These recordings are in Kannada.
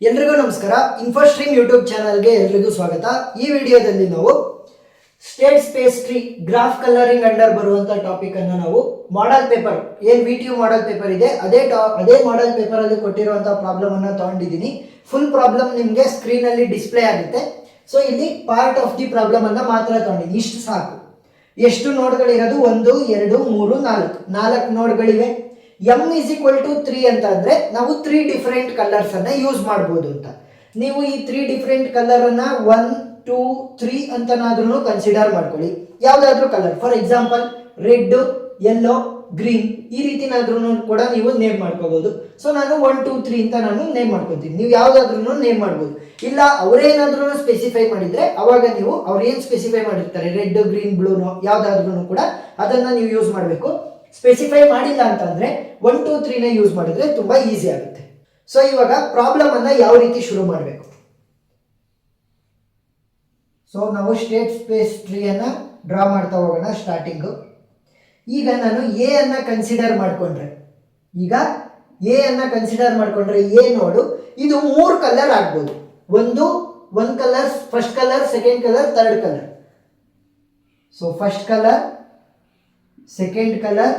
ಎಲ್ರಿಗೂ ನಮಸ್ಕಾರ. ಇನ್ಫೋಸ್ಟ್ರೀಮ್ ಯೂಟ್ಯೂಬ್ ಚಾನಲ್ಗೆ ಎಲ್ರಿಗೂ ಸ್ವಾಗತ. ಈ ವಿಡಿಯೋದಲ್ಲಿ ನಾವು state space tree graph colouring under ಬರುವಂತ ಟಾಪಿಕ್ ಅನ್ನು ನಾವು ಮಾಡೆಲ್ ಪೇಪರ್ ಏನ್ VTU ಮಾಡೆಲ್ ಪೇಪರ್ ಇದೆ ಅದೇ ಮಾಡೆಲ್ ಪೇಪರ್ ಅಲ್ಲಿ ಕೊಟ್ಟಿರುವಂತಹ ಪ್ರಾಬ್ಲಮ್ ಅನ್ನ ತಗೊಂಡಿದ್ದೀನಿ. ಫುಲ್ ಪ್ರಾಬ್ಲಮ್ ನಿಮಗೆ ಸ್ಕ್ರೀನ್ ಅಲ್ಲಿ ಡಿಸ್ಪ್ಲೇ ಆಗುತ್ತೆ. ಸೊ ಇಲ್ಲಿ ಪಾರ್ಟ್ ಆಫ್ ದಿ ಪ್ರಾಬ್ಲಮ್ ಅನ್ನ ಮಾತ್ರ ತಗೊಂಡಿದ್ದೀನಿ, ಇಷ್ಟು ಸಾಕು. ಎಷ್ಟು ನೋಡ್ಗಳಿರೋದು? 1 2 3 4 ನೋಡ್ಗಳಿವೆ. m is equal to 3 ಅಂತ ಅಂದ್ರೆ ನಾವು 3 ಡಿಫರೆಂಟ್ ಕಲರ್ಸ್ ಅನ್ನ ಯೂಸ್ ಮಾಡಬಹುದು ಅಂತ. ನೀವು ಈ 3 ಡಿಫರೆಂಟ್ ಕಲರ್ ಅನ್ನ 1 2 3 ಅಂತನಾದ್ರೂ ಕನ್ಸಿಡರ್ ಮಾಡ್ಕೊಳ್ಳಿ. ಯಾವ್ದಾದ್ರು colour, for example red, yellow, green, ಈ ರೀತಿನಾದ್ರೂ ಕೂಡ ನೀವು ನೇಮ್ ಮಾಡ್ಕೋಬಹುದು. ಸೊ ನಾನು 1 2 3 ಅಂತ ನಾನು ನೇಮ್ ಮಾಡ್ಕೊತೀನಿ. ನೀವು ಯಾವ್ದಾದ್ರೂ ನೇಮ್ ಮಾಡ್ಬೋದು. ಇಲ್ಲ ಅವ್ರೇನಾದ್ರೂ ಸ್ಪೆಸಿಫೈ ಮಾಡಿದ್ರೆ ಅವಾಗ ನೀವು ಅವ್ರು ಏನ್ ಸ್ಪೆಸಿಫೈ ಮಾಡಿರ್ತಾರೆ, ರೆಡ್, ಗ್ರೀನ್, ಬ್ಲೂನೋ ಯಾವ್ದಾದ್ರೂ ಕೂಡ ಅದನ್ನ ನೀವು ಯೂಸ್ ಮಾಡಬೇಕು. ಸ್ಪೆಸಿಫೈ ಮಾಡಿಲ್ಲ ಅಂತಂದ್ರೆ 1 2 3 ನ ಯೂಸ್ ಮಾಡಿದ್ರೆ ತುಂಬಾ ಈಸಿ ಆಗುತ್ತೆ. ಸೊ ಇವಾಗ ಪ್ರಾಬ್ಲಮ್ ಅನ್ನ ಯಾವ ರೀತಿ ಶುರು ಮಾಡಬೇಕು? ಸೊ ನಾವು ಸ್ಟೇಟ್ ಸ್ಪೇಸ್ ಟ್ರೀ ಅನ್ನ ಡ್ರಾ ಮಾಡ್ತಾ ಹೋಗೋಣ. ಸ್ಟಾರ್ಟಿಂಗ್ ಈಗ ನಾನು ಎ ಅನ್ನ ಕನ್ಸಿಡರ್ ಮಾಡ್ಕೊಂಡ್ರೆ ಎ ನೋಡು, ಇದು 3 ಕಲರ್ ಆಗ್ಬೋದು. ಒಂದು colour, first colour, second colour, third colour. So first colour, second colour,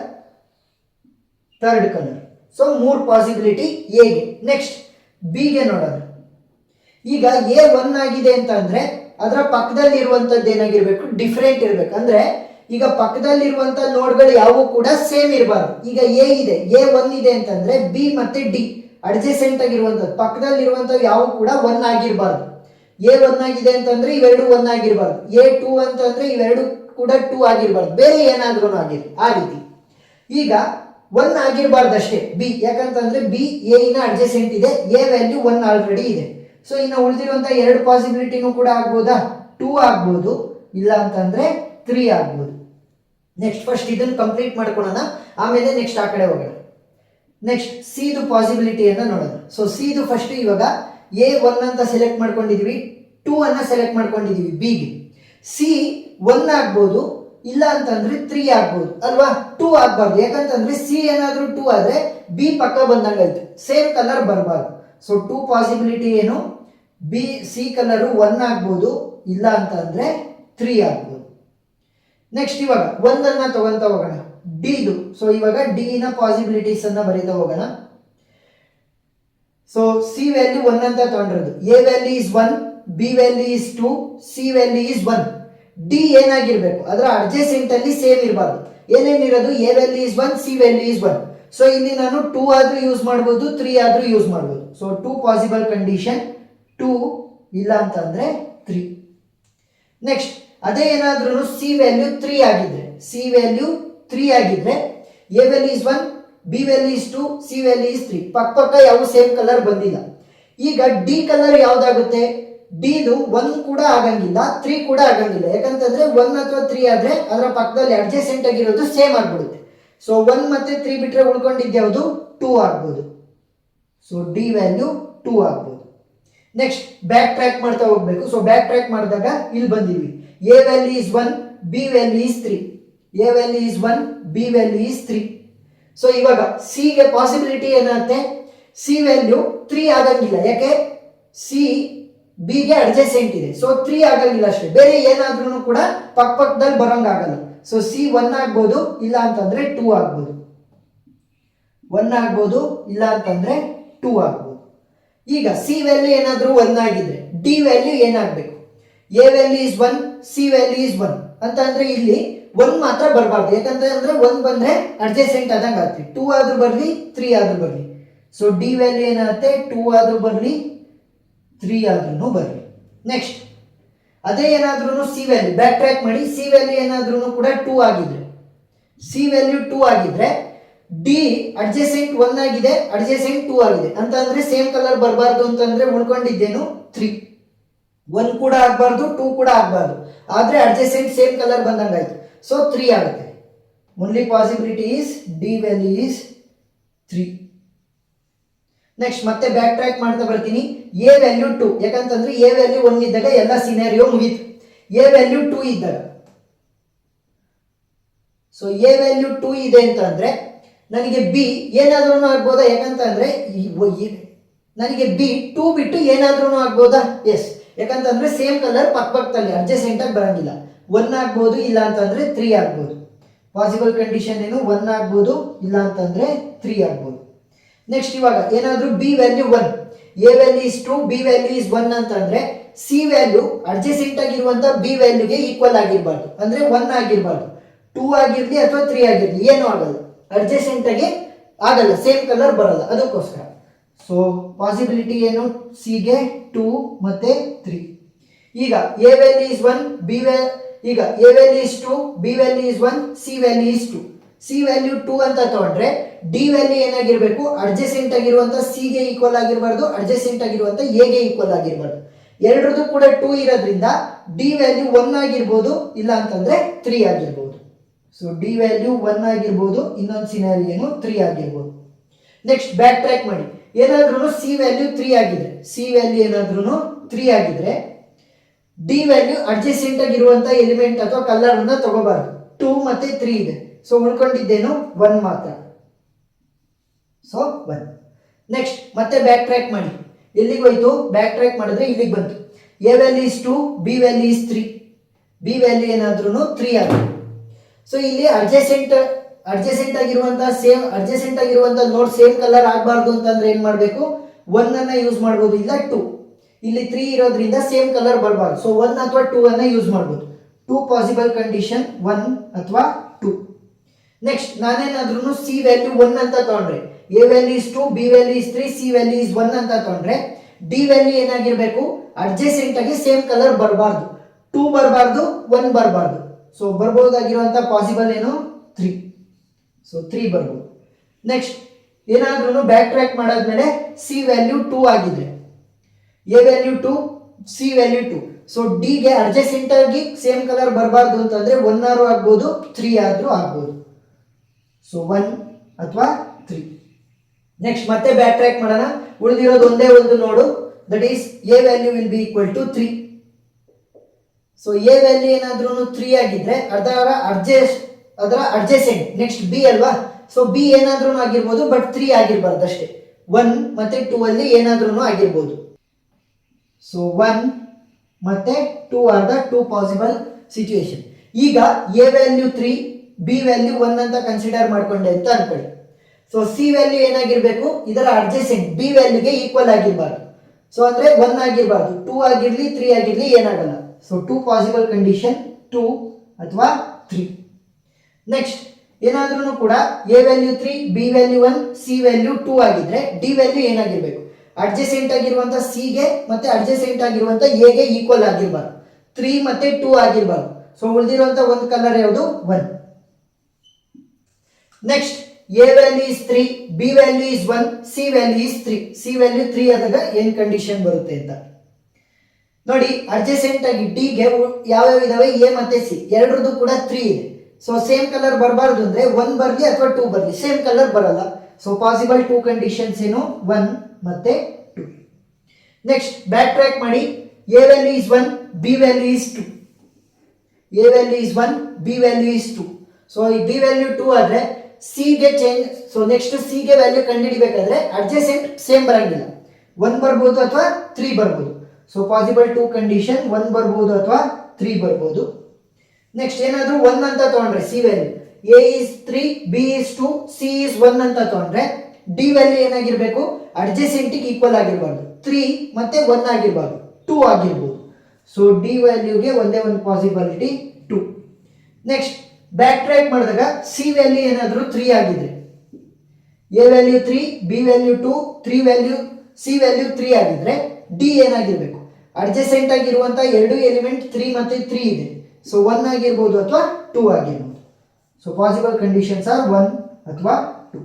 third colour. So 3 possibility ಎಗೆ. ನೆಕ್ಸ್ಟ್ ಬಿಗೆ ನೋಡೋಣ. ಈಗ ಎ 1 ಆಗಿದೆ ಅಂತ ಅಂದ್ರೆ ಅದರ ಪಕ್ಕದಲ್ಲಿ ಇರುವಂತದ್ದು ಏನಾಗಿರ್ಬೇಕು? ಡಿಫರೆಂಟ್ ಇರ್ಬೇಕು. ಅಂದ್ರೆ ಈಗ ಪಕ್ಕದಲ್ಲಿರುವಂತ ನೋಡ್ಗಳು ಯಾವು ಕೂಡ ಸೇಮ್ ಇರಬಾರ್ದು. ಈಗ ಎ 1 ಇದೆ ಅಂತಂದ್ರೆ ಬಿ ಮತ್ತೆ ಡಿ ಅಡ್ಜಸೆಂಟ್ ಆಗಿರುವಂತದ್ದು, ಪಕ್ಕದಲ್ಲಿರುವಂತದ್ದು ಯಾವು ಕೂಡ 1 ಆಗಿರಬಾರ್ದು. ಎ 1 ಆಗಿದೆ ಅಂತಂದ್ರೆ ಇವೆರಡು 1 ಆಗಿರಬಾರ್ದು. ಎ 2 ಅಂತಂದ್ರೆ ಇವೆರಡು ಕೂಡ 2 ಆಗಿರಬಾರ್ದು. ಬೇರೆ ಏನಾದ್ರೂ ಆಗಿರ್ಲಿ ಆ ರೀತಿ. ಈಗ 1 ಆಗಿರಬಾರ್ದು ಅಷ್ಟೇ ಬಿ, ಯಾಕಂತಂದ್ರೆ ಬಿ ಎ ನ ಅಡ್ಜಸೆಂಟ್ ಇದೆ. ಎ ವ್ಯಾಲ್ಯೂ 1 ಆಲ್ರೆಡಿ ಇದೆ. ಸೊ ಇನ್ನು ಉಳಿದಿರುವಂತ 2 ಪಾಸಿಬಿಲಿಟಿನೂ ಕೂಡ ಆಗ್ಬೋದಾ? 2 ಆಗ್ಬೋದು, ಇಲ್ಲ ಅಂತಂದ್ರೆ 3 ಆಗ್ಬೋದು. ನೆಕ್ಸ್ಟ್ ಫಸ್ಟ್ ಇದನ್ನ ಕಂಪ್ಲೀಟ್ ಮಾಡ್ಕೊಳ್ಳೋಣ, ಆಮೇಲೆ ನೆಕ್ಸ್ಟ್ ಆ ಕಡೆ ಹೋಗೋಣ. ನೆಕ್ಸ್ಟ್ ಸಿ ದು ಪಾಸಿಬಿಲಿಟಿಯನ್ನ ನೋಡೋಣ. ಸೊ ಸಿ ದು ಫಸ್ಟ್ ಇವಾಗ ಎ 1 ಅಂತ ಸೆಲೆಕ್ಟ್ ಮಾಡ್ಕೊಂಡಿದೀವಿ, 2 ಅನ್ನ ಸೆಲೆಕ್ಟ್ ಮಾಡ್ಕೊಂಡಿದೀವಿ ಬಿಗೆ. ಸಿ 1 ಆಗ್ಬೋದು, ಇಲ್ಲ ಅಂತಂದ್ರೆ 3 ಆಗ್ಬೋದು ಅಲ್ವಾ? 2 ಆಗ್ಬಾರ್ದು, ಯಾಕಂತಂದ್ರೆ ಸಿ ಏನಾದ್ರೂ 2 ಆದ್ರೆ ಬಿ ಪಕ್ಕ ಬಂದಂಗಾಯ್ತು, ಸೇಮ್ ಕಲರ್ ಬರಬಾರ್ದು. ಸೊ 2 ಪಾಸಿಬಿಲಿಟಿ ಏನು? ಬಿ ಸಿ ಕಲರ್ 1 ಆಗ್ಬೋದು, ಇಲ್ಲ ಅಂತಂದ್ರೆ 3 ಆಗ್ಬೋದು. ನೆಕ್ಸ್ಟ್ ಇವಾಗ 1 ಅನ್ನ ತಗೊಂತ ಹೋಗೋಣ, ಡಿದು. ಸೊ ಇವಾಗ ಡಿ ನ ಪಾಸಿಬಿಲಿಟೀಸ್ ಅನ್ನ ಬರೀತಾ ಹೋಗೋಣ. ಸೊ ಸಿ ವ್ಯಾಲ್ಯೂ 1 ಅಂತ ತಗೊಂಡಿರೋದು. A value is 1, B value is 2, C value is 1. D ಏನಾಗಿರ್ಬೇಕು? ಅದರ ಅಡ್ಜಸೆಂಟ್ ಅಲ್ಲಿ ಸೇಮ್ ಇರಬಾರ್ದು. ಏನೇನಿರೋದು? A value is 1, C value is 1. So ಇಲ್ಲಿ ನಾನು 2 ಆದ್ರೂ ಯೂಸ್ ಮಾಡಬಹುದು, 3 ಆದ್ರೂ ಯೂಸ್ ಮಾಡಬಹುದು. ಸೊ 2 ಪಾಸಿಬಲ್ ಕಂಡೀಷನ್, 2 ಇಲ್ಲ ಅಂತಂದ್ರೆ 3. ನೆಕ್ಸ್ಟ್ ಅದೇ ಏನಾದ್ರೂ ಸಿ ವ್ಯಾಲ್ಯೂ 3 ಆಗಿದ್ರೆ, A value is 1, B value is 2, C value is 3. ಪಕ್ಕ ಯಾವ ಸೇಮ್ ಕಲರ್ ಬಂದಿಲ್ಲ. ಈಗ ಡಿ ಕಲರ್ ಯಾವ್ದಾಗುತ್ತೆ? ಡಿದು 1 ಕೂಡ ಆಗಂಗಿಲ್ಲ, 3 ಕೂಡ ಆಗಂಗಿಲ್ಲ. ಯಾಕಂತಂದ್ರೆ 1 ಅಥವಾ 3 ಆದ್ರೆ ಅದರ ಪಕ್ಕದಲ್ಲಿ ಅಡ್ಜಸೆಂಟ್ ಆಗಿರೋದು ಸೇಮ್ ಆಗ್ಬಿಡುತ್ತೆ. ಸೊ 1 ಮತ್ತೆ 3 ಬಿಟ್ರೆ ಉಳ್ಕೊಂಡಿದ್ಯಾವುದು? 2 ಆಗ್ಬೋದು. ಸೊ ಡಿ ವ್ಯಾಲ್ಯೂ 2 ಆಗ್ಬೋದು. ನೆಕ್ಸ್ಟ್ ಬ್ಯಾಕ್ ಟ್ರ್ಯಾಕ್ ಮಾಡ್ತಾ ಹೋಗ್ಬೇಕು. ಸೊ ಬ್ಯಾಕ್ ಟ್ರ್ಯಾಕ್ ಮಾಡಿದಾಗ ಇಲ್ಲಿ ಬಂದಿದ್ವಿ. A value is 1, B value is 3. A value is 1, B value is 3. So ಇವಾಗ ಸಿ ಗೆ ಪಾಸಿಬಿಲಿಟಿ ಏನಾಗುತ್ತೆ? ಸಿ ವ್ಯಾಲ್ಯೂ 3 ಆಗಂಗಿಲ್ಲ, ಯಾಕೆ? ಸಿ ಬಿ ಗೆ ಅಡ್ಜಸೆಂಟ್ ಇದೆ. ಸೊ 3 ಆಗಂಗಿಲ್ಲ ಅಷ್ಟೇ. ಬೇರೆ ಏನಾದ್ರೂ ಕೂಡ ಪಕ್ಕದಲ್ಲಿ ಬರೋಂಗಾಗಲ್ಲ. ಸೊ ಸಿ 1 ಆಗ್ಬೋದು, ಇಲ್ಲ ಅಂತಂದ್ರೆ 2 ಆಗ್ಬೋದು. 1 ಆಗ್ಬೋದು, ಇಲ್ಲ ಅಂತಂದ್ರೆ 2 ಆಗ್ಬೋದು. ಈಗ ಸಿ ವ್ಯಾಲ್ಯೂ ಏನಾದ್ರೂ 1 ಆಗಿದ್ರೆ ಡಿ ವ್ಯಾಲ್ಯೂ ಏನಾಗಬೇಕು? A value is 1, C value is 1 ಅಂತ ಅಂದ್ರೆ ಇಲ್ಲಿ 1 ಮಾತ್ರ ಬರಬಾರ್ದು. ಯಾಕಂತಂದ್ರೆ 1 ಬಂದ್ರೆ ಅಡ್ಜಸೆಂಟ್ ಆದಂಗೆ ಆಗ್ತದೆ. 2 ಆದ್ರೂ ಬರಲಿ, 3 ಆದ್ರೂ ಬರಲಿ. ಸೊ ಡಿ ವ್ಯಾಲ್ಯೂ ಏನಾಗುತ್ತೆ? 2 ಆದ್ರೂ ಬರಲಿ, 3 ಆದ್ರೂ ಬರಲಿ. ನೆಕ್ಸ್ಟ್ ಅದೇ ಏನಾದ್ರೂ ಸಿ ವ್ಯಾಲ್ಯೂ ಬ್ಯಾಕ್ ಟ್ರ್ಯಾಕ್ ಮಾಡಿ, ಸಿ ವ್ಯಾಲ್ಯೂ ಏನಾದ್ರೂ ಕೂಡ 2 ಆಗಿದ್ರೆ ಡಿ ಅಡ್ಜಸೆಂಟ್ 1 ಆಗಿದೆ, ಅಡ್ಜಸೆಂಟ್ 2 ಆಗಿದೆ ಅಂತ ಅಂದ್ರೆ ಸೇಮ್ ಕಲರ್ ಬರಬಾರ್ದು ಅಂತಂದ್ರೆ ಉಳ್ಕೊಂಡಿದ್ದೇನು? 3. 1 ಕೂಡ ಆಗ್ಬಾರ್ದು, 2 ಕೂಡ ಆಗ್ಬಾರ್ದು, ಆದ್ರೆ ಅಡ್ಜಸೆಂಟ್ ಸೇಮ್ ಕಲರ್ ಬಂದಂಗಾಯ್ತು. ಸೊ 3 ಆಗುತ್ತೆ. Only possibility is D value is 3. Next ಮತ್ತೆ ಬ್ಯಾಕ್ ಟ್ರ್ಯಾಕ್ ಮಾಡ್ತಾ ಬರ್ತೀನಿ. ಎ ವ್ಯಾಲ್ಯೂ 2, ಯಾಕಂತಂದ್ರೆ ಎ ವ್ಯಾಲ್ಯೂ 1 ಇದ್ದಾಗ ಎಲ್ಲ ಸಿನಾರಿಯೋ ಮುಗೀತು. ಎ ವ್ಯಾಲ್ಯೂ 2 ಇದ್ದಾಗ, ಸೊ ಎ ವ್ಯಾಲ್ಯೂ 2 ಇದೆ ಅಂತ ಅಂದ್ರೆ ನನಗೆ ಬಿ ಏನಾದ್ರೂ ಆಗ್ಬೋದಾ? ಯಾಕಂತಂದ್ರೆ ನನಗೆ ಬಿ 2 ಬಿಟ್ಟು ಏನಾದ್ರೂ ಆಗ್ಬೋದಾ? ಎಸ್, ಯಾಕಂತಂದ್ರೆ ಸೇಮ್ ಕಲರ್ ಪಕ್ಕದಲ್ಲಿ ಅಡ್ಜಸೆಂಟ್ ಆಗಿ ಬರಂಗಿಲ್ಲ. 1 ಆಗ್ಬೋದು, ಇಲ್ಲ ಅಂತಂದ್ರೆ 3 ಆಗ್ಬೋದು. ಪಾಸಿಬಲ್ ಕಂಡೀಷನ್ ಏನು? 1 ಆಗ್ಬೋದು, ಇಲ್ಲ ಅಂತಂದ್ರೆ 3 ಆಗ್ಬೋದು. ನೆಕ್ಸ್ಟ್ ಇವಾಗ ಏನಾದ್ರೂ B value 1, A value is 2, B value is 1 ಅಂತಂದ್ರೆ ಸಿ ವ್ಯಾಲ್ಯೂ ಅಡ್ಜಸೆಂಟ್ ಆಗಿರುವಂತ ಬಿ ವ್ಯಾಲ್ಯೂಗೆ ಈಕ್ವಲ್ ಆಗಿರಬಾರ್ದು, ಅಂದ್ರೆ 1 ಆಗಿರಬಾರ್ದು. 2 ಆಗಿರ್ಲಿ ಅಥವಾ 3 ಆಗಿರ್ಲಿ ಏನು ಆಗಲ್ಲ, ಅಡ್ಜಸೆಂಟ್ ಆಗಿ ಆಗಲ್ಲ, ಸೇಮ್ ಕಲರ್ ಬರಲ್ಲ, ಅದಕ್ಕೋಸ್ಕರ. ಸೊ ಪಾಸಿಬಿಲಿಟಿ ಏನು? ಸಿ ಗೆ 2 ಮತ್ತೆ 3. ಈಗ ಎ ವ್ಯಾಲ್ಯೂ ಇಸ್ 1, ಬಿ ಈಗ A value is 2, B value is 1, C value is 2. C value 2 ಅಂತ ತಗೊಂಡ್ರೆ ಡಿ ವ್ಯಾಲ್ಯೂ ಏನಾಗಿರ್ಬೇಕು? ಅಡ್ಜಸೆಂಟ್ ಆಗಿರುವಂತ ಸಿ ಗೆ ಈಕ್ವಲ್ ಆಗಿರಬಾರ್ದು, ಅಡ್ಜಸೆಂಟ್ ಆಗಿರುವಂತ ಎ ಗೆ ಈಕ್ವಲ್ ಆಗಿರಬಾರ್ದು. ಎರಡರದ್ದು ಕೂಡ 2 ಇರೋದ್ರಿಂದ ಡಿ ವ್ಯಾಲ್ಯೂ 1 ಆಗಿರ್ಬೋದು, ಇಲ್ಲ ಅಂತಂದ್ರೆ 3 ಆಗಿರ್ಬೋದು. ಸೊ ಡಿ ವ್ಯಾಲ್ಯೂ 1 ಆಗಿರ್ಬೋದು, ಇನ್ನೊಂದು ಸಿನಾರಿಯೋ ಏನು 3 ಆಗಿರ್ಬೋದು. ನೆಕ್ಸ್ಟ್ ಬ್ಯಾಕ್ ಟ್ರ್ಯಾಕ್ ಮಾಡಿ. ಏನಾದ್ರೂ ಸಿ ವ್ಯಾಲ್ಯೂ 3 ಆಗಿದ್ರೆ, ಸಿ ವ್ಯಾಲ್ಯೂ ಏನಾದ್ರೂ 3 ಆಗಿದ್ರೆ ಡಿ ವ್ಯಾಲ್ಯೂ ಅಡ್ಜಸೆಂಟ್ ಆಗಿರುವಂತ ಎಲಿಮೆಂಟ್ ಅಥವಾ ಕಲರ್ ಅನ್ನ ತಗೋಬಾರ್ದು. 2 ಮತ್ತೆ 3 ಇದೆ, ಸೊ ಉಳ್ಕೊಂಡಿದ್ದೇನು 1 ಮಾತ್ರ. ಸೊ 1. ನೆಕ್ಸ್ಟ್ ಮತ್ತೆ ಬ್ಯಾಕ್ ಟ್ರ್ಯಾಕ್ ಮಾಡಿ. ಎಲ್ಲಿಗೆ ಹೋಯ್ತು? ಬ್ಯಾಕ್ ಟ್ರ್ಯಾಕ್ ಮಾಡಿದ್ರೆ ಇಲ್ಲಿಗೆ ಬಂತು. A value is 2, B value is 3, B value ಏನಾದ್ರೂ 3 ಆಗುತ್ತೆ. ಸೊ ಇಲ್ಲಿ ಅಡ್ಜಸೆಂಟ್ ಆಗಿರುವಂತ ನೋಡ್ ಸೇಮ್ ಕಲರ್ ಆಗಬಾರ್ದು ಅಂತಂದ್ರೆ ಏನ್ ಮಾಡಬೇಕು? 1 ಅನ್ನ ಯೂಸ್ ಮಾಡಬಹುದು, ಇಲ್ಲ 2. ಇಲ್ಲಿ 3 ಇರೋದ್ರಿಂದ ಸೇಮ್ ಕಲರ್ ಬರಬಾರ್ದು, ಸೊ 1 ಅಥವಾ 2 ಅನ್ನ ಯೂಸ್ ಮಾಡಬಹುದು. 2 ಪಾಸಿಬಲ್ ಕಂಡೀಷನ್, 1 ಅಥವಾ 2. ನೆಕ್ಸ್ಟ್ ನಾನೇನಾದ್ರೂ ಸಿ ವ್ಯಾಲ್ಯೂ 1 ಅಂತ ತಗೊಂಡ್ರೆ, A value is 2, B value is 3, C value is 1 ಅಂತ ತಗೊಂಡ್ರೆ ಡಿ ವ್ಯಾಲ್ಯೂ ಏನಾಗಿರ್ಬೇಕು? ಅಡ್ಜಸೆಂಟ್ ಆಗಿ ಸೇಮ್ ಕಲರ್ ಬರಬಾರ್ದು, 2 ಬರಬಾರ್ದು, 1 ಬರಬಾರ್ದು. ಸೊ ಬರ್ಬೋದಾಗಿರುವಂತ ಪಾಸಿಬಲ್ ಏನು? 3. ಸೊ 3 ಬರ್ಬೋದು. ನೆಕ್ಸ್ಟ್ ಏನಾದ್ರೂ ಬ್ಯಾಕ್ ಟ್ರ್ಯಾಕ್ ಮಾಡಾದ್ಮೇಲೆ ಸಿ ವ್ಯಾಲ್ಯೂ 2 ಆಗಿದ್ರೆ, A value 2, C value 2. So D ಗೆ ಅಡ್ಜಸೆಂಟ್ ಆಗಿ ಸೇಮ್ ಕಲರ್ ಬರಬಾರ್ದು ಅಂತಂದ್ರೆ 1 ಆದ್ರೂ ಆಗ್ಬೋದು, 3 ಆದ್ರೂ ಆಗ್ಬೋದು. ಸೊ 1 ಅಥವಾ 3. ನೆಕ್ಸ್ಟ್ ಮತ್ತೆ ಬ್ಯಾಕ್ ಟ್ರ್ಯಾಕ್ ಮಾಡೋಣ. ಉಳಿದಿರೋದು ಒಂದೇ ಒಂದು ನೋಡು, that is A value will be equal to 3. So A value ಏನಾದ್ರೂ 3 ಆಗಿದ್ರೆ ಅದರ ಅಡ್ಜಸೆಂಟ್ ನೆಕ್ಸ್ಟ್ ಬಿ ಅಲ್ವಾ? ಸೊ ಬಿ ಏನಾದ್ರೂ ಆಗಿರ್ಬೋದು, ಬಟ್ 3 ಆಗಿರ್ಬಾರ್ದು ಅಷ್ಟೇ. 1 ಮತ್ತೆ 2 ಅಲ್ಲಿ ಏನಾದ್ರೂ ಆಗಿರ್ಬೋದು. ಸೊ 1 ಮತ್ತೆ 2 ಆರ್ ದ 2 ಪಾಸಿಬಲ್ ಸಿಚುವೇಶನ್. ಈಗ ಎ ವ್ಯಾಲ್ಯೂ 3, ಬಿ ವ್ಯಾಲ್ಯೂ 1 ಅಂತ ಕನ್ಸಿಡರ್ ಮಾಡ್ಕೊಂಡೆ ಅಂತ ಅನ್ಕೊಳ್ಳಿ. ಸೊ ಸಿ ವ್ಯಾಲ್ಯೂ ಏನಾಗಿರ್ಬೇಕು? ಇದರ ಅಡ್ಜಸೆಂಟ್ ಬಿ ವ್ಯಾಲ್ಯೂಗೆ ಈಕ್ವಲ್ ಆಗಿರಬಾರ್ದು. ಸೊ ಅಂದ್ರೆ 1 ಆಗಿರಬಾರ್ದು, 2 ಆಗಿರ್ಲಿ 3 ಆಗಿರ್ಲಿ ಏನಾಗಲ್ಲ. ಸೊ 2 ಪಾಸಿಬಲ್ ಕಂಡೀಷನ್, 2 ಅಥವಾ 3. ನೆಕ್ಸ್ಟ್ ಏನಾದ್ರೂ ಕೂಡ A value 3, B value 1, C value 2 ಆಗಿದ್ರೆ ಡಿ ವ್ಯಾಲ್ಯೂ ಏನಾಗಿರ್ಬೇಕು? ಅಡ್ಜಸೆಂಟ್ ಆಗಿರುವಂತ ಸಿ ಗೆ ಮತ್ತೆ ಅಡ್ಜಸೆಂಟ್ ಆಗಿರುವಂತ ಎ ಗೆ ಈಕ್ವಲ್ ಆಗಿರಬಾರ್ದು, 3 ಮತ್ತೆ 2 ಆಗಿರಬಾರ್ದು. ಸೊ ಉಳಿದಿರುವಂತ ಒಂದು ಕಲರ್ ಯಾವುದು? 1. Next A value is 3, B value is 1, C value is 3. C value 3 ಆದಾಗ ಏನ್ ಕಂಡೀಷನ್ ಬರುತ್ತೆ ಅಂತ ನೋಡಿ. ಅಡ್ಜಸೆಂಟ್ ಆಗಿ ಡಿ ಗೆ ಯಾವ್ಯಾವ ಇದಾವೆ? ಎ ಮತ್ತೆ ಸಿ, ಎರಡರದ್ದು ಕೂಡ 3 ಇದೆ. ಸೊ ಸೇಮ್ ಕಲರ್ ಬರಬಾರ್ದು ಅಂದ್ರೆ 1 ಬರ್ಲಿ ಅಥವಾ 2 ಬರ್ಲಿ, ಸೇಮ್ ಕಲರ್ ಬರಲ್ಲ. ಸೊ ಪಾಸಿಬಲ್ 2 ಕಂಡೀಷನ್ಸ್ ಏನು? 1 ಮತ್ತೆ 2. ನೆಕ್ಸ್ಟ್ ಬ್ಯಾಕ್ ಟ್ರ್ಯಾಕ್ ಮಾಡಿ. A value is 1, B value is 2. A value is 1, B value is 2. So ಈ ಬಿ ವ್ಯಾಲ್ಯೂ 2 ಆದ್ರೆ ಸಿ ಗೆ ಚೇಂಜ್. ಸೊ ನೆಕ್ಸ್ಟ್ ಸಿ ಗೆ ವ್ಯಾಲ್ಯೂ ಕಂಡುಹಿಡಿಬೇಕಾದ್ರೆ ಅಡ್ಜಸೆಂಟ್ ಸೇಮ್ ಬರಂಗಿಲ್ಲ, 1 ಬರ್ಬೋದು ಅಥವಾ 3 ಬರ್ಬೋದು. ಸೊ ಪಾಸಿಬಲ್ 2 ಕಂಡೀಷನ್, 1 ಬರ್ಬೋದು ಅಥವಾ 3 ಬರ್ಬೋದು. ನೆಕ್ಸ್ಟ್ ಏನಾದ್ರೂ 1 ಅಂತ ತಗೊಂಡ್ರೆ C value, A is 3, B is 2, C is 1 ಅಂತ ತಗೊಂಡ್ರೆ ಡಿ ವ್ಯಾಲ್ಯೂ ಏನಾಗಿರ್ಬೇಕು? ಅಡ್ಜಸೆಂಟ್ ಈಕ್ವಲ್ ಆಗಿರಬಾರ್ದು, 3 ಮತ್ತೆ 1 ಆಗಿರಬಾರ್ದು, 2 ಆಗಿರ್ಬೋದು. ಸೊ ಡಿ ವ್ಯಾಲ್ಯೂಗೆ ಒಂದೇ ಒಂದು ಪಾಸಿಬಿಲಿಟಿ 2. ನೆಕ್ಸ್ಟ್ ಬ್ಯಾಕ್ ಟ್ರ್ಯಾಕ್ ಮಾಡಿದಾಗ ಸಿ ವ್ಯಾಲ್ಯೂ ಏನಾದರೂ 3 ಆಗಿದೆ, A value 3, B value 2, 3 value, C value 3 ಆಗಿದ್ರೆ ಡಿ ಏನಾಗಿರ್ಬೇಕು? ಅಡ್ಜಸೆಂಟ್ ಆಗಿರುವಂತ ಎರಡು ಎಲಿಮೆಂಟ್ 3 ಮತ್ತೆ 3 ಇದೆ. ಸೊ 1 ಆಗಿರ್ಬೋದು ಅಥವಾ 2 ಆಗಿರ್ಬೋದು. ಸೊ ಪಾಸಿಬಲ್ ಕಂಡೀಷನ್ಸ್ ಆರ್ 1 ಅಥವಾ 2.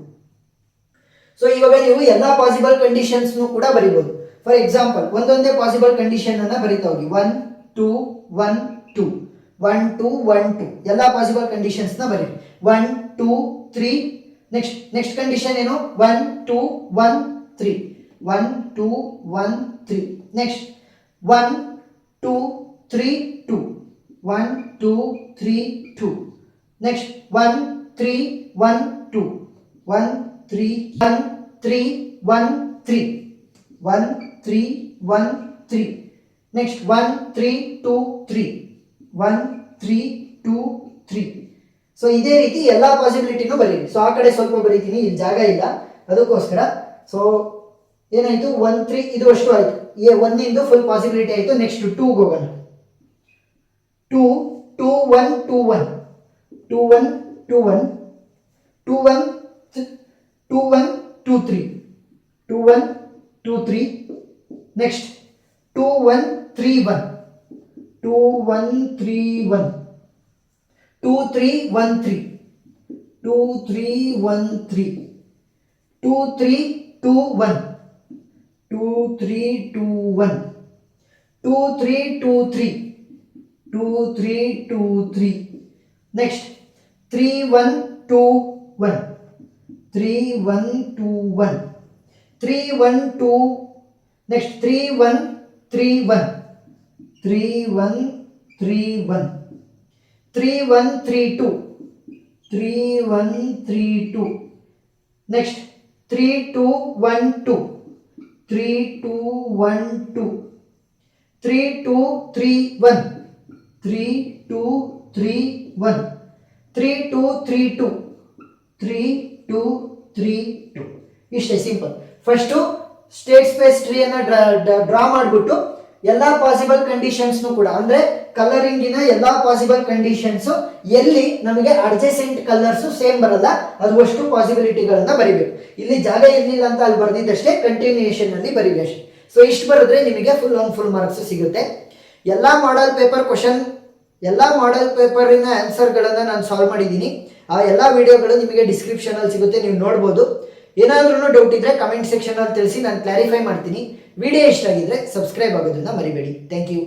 ಸೊ ಇವಾಗ ನೀವು ಎಲ್ಲಾ ಪಾಸಿಬಲ್ ಕಂಡೀಷನ್ಸ್ ಕೂಡ ಬರೀಬಹುದು. ಫಾರ್ ಎಕ್ಸಾಂಪಲ್ ಒಂದೊಂದೇ ಪಾಸಿಬಲ್ ಕಂಡೀಷನ್ ಅನ್ನ ಬರೀತಾ ಹೋಗಿ. 1 2 1 2 1 2 1 2 ಎಲ್ಲಾ ಪಾಸಿಬಲ್ ಕಂಡೀಷನ್ಸ್ ನ ಬರೀರಿ. 1 2 3 ನೆಕ್ಸ್ಟ್ ಕಂಡೀಷನ್ ಏನು? 1 2 1 3 1 2 1 3 ನೆಕ್ಸ್ಟ್ 1 2 3 2 1 2 3 2 ನೆಕ್ಸ್ಟ್ 1 3 1 2 1 3 1 3 1 3 1 3 1 3. ನೆಕ್ಸ್ಟ್ 1 3 2 3 1 3 2 3. ಸೊ ಇದೇ ರೀತಿ ಎಲ್ಲ ಪಾಸಿಬಿಲಿಟಿನೂ ಬರೀರಿ. ಸೊ ಆ ಕಡೆ ಸ್ವಲ್ಪ ಬರೀತೀನಿ, ಇಲ್ಲಿ ಜಾಗ ಇಲ್ಲ ಅದಕ್ಕೋಸ್ಕರ. ಸೊ ಏನಾಯ್ತು 1 3 ಇದು ಅಷ್ಟು ಆಯ್ತು. ಒಂದಿಂದು ಫುಲ್ ಪಾಸಿಬಿಲಿಟಿ ಆಯಿತು. ನೆಕ್ಸ್ಟ್ 2ಗೆ ಹೋಗೋಣ. 2 2 1 2 1 2 1 2 1 2 1 2 1 2 3 2 1 2 3. ನೆಕ್ಸ್ಟ್ 2 1 3 1 2 1 3 1 2 3 1 3 2 3 1 3 2 3 2 1 2 3 2 1 2 3 2 3 2 3 2 3. ನೆಕ್ಸ್ಟ್ 3 1 2 1 3 1 2 1 3 1 2. ನೆಕ್ಸ್ಟ್ 3 1 3 1 3 1 3 1 3 1 3 2 3 1 3 2. ನೆಕ್ಸ್ಟ್ 3 2 1 2 3 2 1 2 3 2 3 1 3 2 3 1 3 2 3 2 3 2 3 2. ಇಷ್ಟೇ ಸಿಂಪಲ್. ಫಸ್ಟು ಸ್ಟೇಟ್ ಸ್ಪೇಸ್ ಟ್ರೀಯನ್ನು ಡ್ರಾ ಮಾಡಿಬಿಟ್ಟು ಎಲ್ಲ ಪಾಸಿಬಲ್ ಕಂಡೀಷನ್ಸ್ನು ಕೂಡ, ಅಂದರೆ ಕಲರಿಂಗಿನ ಎಲ್ಲ ಪಾಸಿಬಲ್ ಕಂಡೀಷನ್ಸು ಎಲ್ಲಿ ನಮಗೆ ಅಡ್ಜಸೆಂಟ್ ಕಲರ್ಸು ಸೇಮ್ ಬರಲ್ಲ ಅದು ಅಷ್ಟು ಪಾಸಿಬಿಲಿಟಿಗಳನ್ನು ಬರಿಬೇಕು. ಇಲ್ಲಿ ಜಾಗ ಇರಲಿಲ್ಲ ಅಂತ ಅಲ್ಲಿ ಬರೆದಿದ್ದಷ್ಟೇ, ಕಂಟಿನ್ಯೂಯೇಷನ್ ಅಲ್ಲಿ ಬರೀಬೇಕು. ಸೊ ಇಷ್ಟು ಬರೆದ್ರೆ ನಿಮಗೆ ಫುಲ್ ಮಾರ್ಕ್ಸ್ ಸಿಗುತ್ತೆ. ಎಲ್ಲ ಮಾಡೆಲ್ ಪೇಪರ್ ಕ್ವಶನ್, ಎಲ್ಲ ಮಾಡೆಲ್ ಪೇಪರಿನ ಆನ್ಸರ್ಗಳನ್ನು ನಾನು ಸಾಲ್ವ್ ಮಾಡಿದ್ದೀನಿ. ಆ ಎಲ್ಲ ವಿಡಿಯೋಗಳು ನಿಮಗೆ ಡಿಸ್ಕ್ರಿಪ್ಷನಲ್ಲಿ ಸಿಗುತ್ತೆ, ನೀವು ನೋಡ್ಬೋದು. ಏನಾದ್ರೂ ಡೌಟ್ ಇದ್ದರೆ ಕಮೆಂಟ್ ಸೆಕ್ಷನಲ್ಲಿ ತಿಳಿಸಿ, ನಾನು ಕ್ಲಾರಿಫೈ ಮಾಡ್ತೀನಿ. ವಿಡಿಯೋ ಇಷ್ಟ ಆಗಿದ್ರೆ ಸಬ್ಸ್ಕ್ರೈಬ್ ಆಗೋದನ್ನ ಮರಿಬೇಡಿ. Thank you.